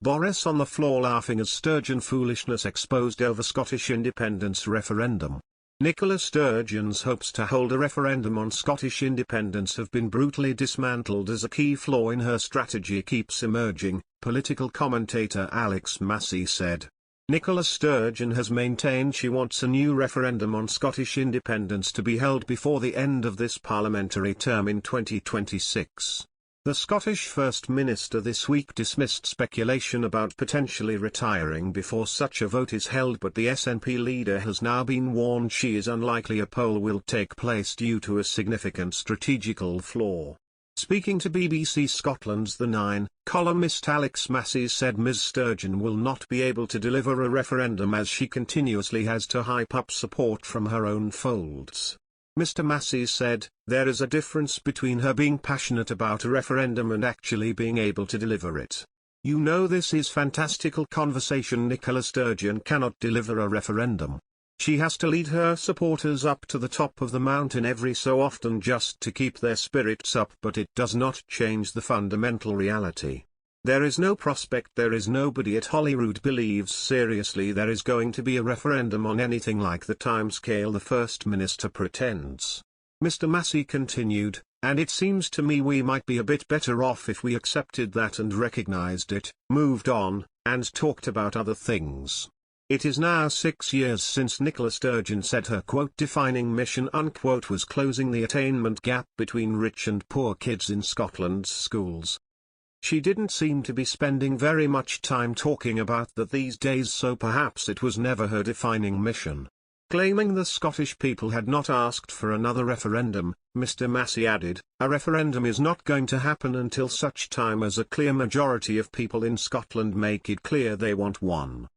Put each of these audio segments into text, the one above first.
Boris on the floor laughing as Sturgeon foolishness exposed over Scottish independence referendum. Nicola Sturgeon's hopes to hold a referendum on Scottish independence have been brutally dismantled as a key flaw in her strategy keeps emerging, political commentator Alex Massey said. Nicola Sturgeon has maintained she wants a new referendum on Scottish independence to be held before the end of this parliamentary term in 2026. The Scottish First Minister this week dismissed speculation about potentially retiring before such a vote is held, but the SNP leader has now been warned she is unlikely a poll will take place due to a significant strategical flaw. Speaking to BBC Scotland's The Nine, columnist Alex Massey said Ms Sturgeon will not be able to deliver a referendum as she continuously has to hype up support from her own folds. Mr Massey said, there is a difference between her being passionate about a referendum and actually being able to deliver it. You know, this is fantastical conversation. Nicola Sturgeon cannot deliver a referendum. She has to lead her supporters up to the top of the mountain every so often just to keep their spirits up, but it does not change the fundamental reality. There is no prospect, there is nobody at Holyrood believes seriously there is going to be a referendum on anything like the timescale the First Minister pretends. Mr Massey continued, and it seems to me we might be a bit better off if we accepted that and recognised it, moved on, and talked about other things. It is now 6 years since Nicola Sturgeon said her quote-defining mission unquote was closing the attainment gap between rich and poor kids in Scotland's schools. She didn't seem to be spending very much time talking about that these days, so perhaps it was never her defining mission. Claiming the Scottish people had not asked for another referendum, Mr Massey added, a referendum is not going to happen until such time as a clear majority of people in Scotland make it clear they want one.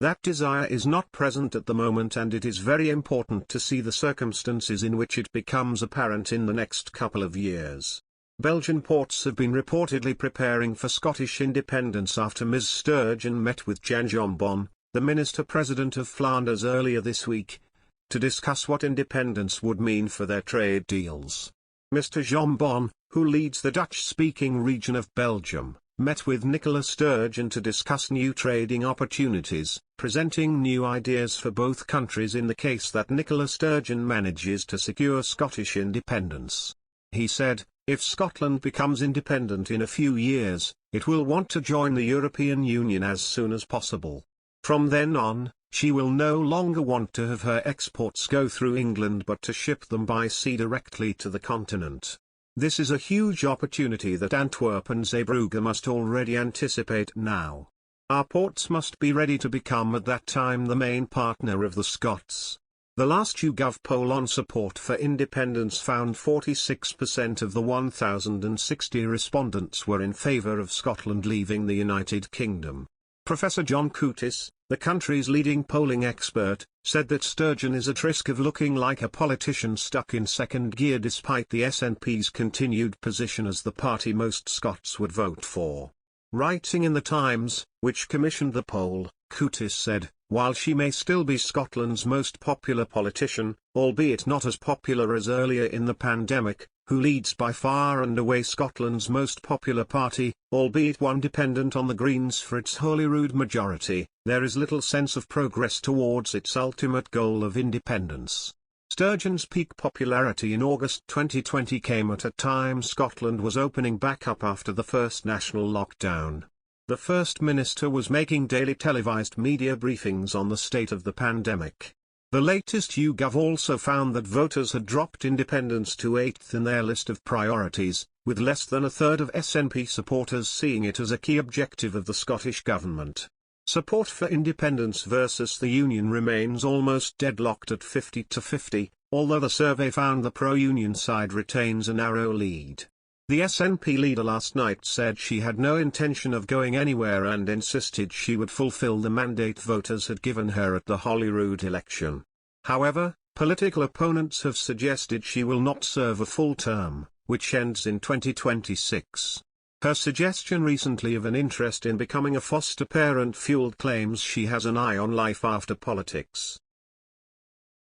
That desire is not present at the moment, and it is very important to see the circumstances in which it becomes apparent in the next couple of years. Belgian ports have been reportedly preparing for Scottish independence after Ms Sturgeon met with Jan Jambon, the Minister-President of Flanders, earlier this week, to discuss what independence would mean for their trade deals. Mr Jambon, who leads the Dutch-speaking region of Belgium, met with Nicola Sturgeon to discuss new trading opportunities, presenting new ideas for both countries in the case that Nicola Sturgeon manages to secure Scottish independence. He said, if Scotland becomes independent in a few years, it will want to join the European Union as soon as possible. From then on, she will no longer want to have her exports go through England but to ship them by sea directly to the continent. This is a huge opportunity that Antwerp and Zeebrugge must already anticipate now. Our ports must be ready to become at that time the main partner of the Scots. The last YouGov poll on support for independence found 46% of the 1,060 respondents were in favour of Scotland leaving the United Kingdom. Professor John Curtis, the country's leading polling expert, said that Sturgeon is at risk of looking like a politician stuck in second gear despite the SNP's continued position as the party most Scots would vote for. Writing in The Times, which commissioned the poll, Curtis said, while she may still be Scotland's most popular politician, albeit not as popular as earlier in the pandemic, who leads by far and away Scotland's most popular party, albeit one dependent on the Greens for its Holyrood majority, there is little sense of progress towards its ultimate goal of independence. Sturgeon's peak popularity in August 2020 came at a time Scotland was opening back up after the first national lockdown. The First Minister was making daily televised media briefings on the state of the pandemic. The latest YouGov also found that voters had dropped independence to 8th in their list of priorities, with less than a third of SNP supporters seeing it as a key objective of the Scottish Government. Support for independence versus the Union remains almost deadlocked at 50-50, although the survey found the pro-Union side retains a narrow lead. The SNP leader last night said she had no intention of going anywhere and insisted she would fulfil the mandate voters had given her at the Holyrood election. However, political opponents have suggested she will not serve a full term, which ends in 2026. Her suggestion recently of an interest in becoming a foster parent fueled claims she has an eye on life after politics.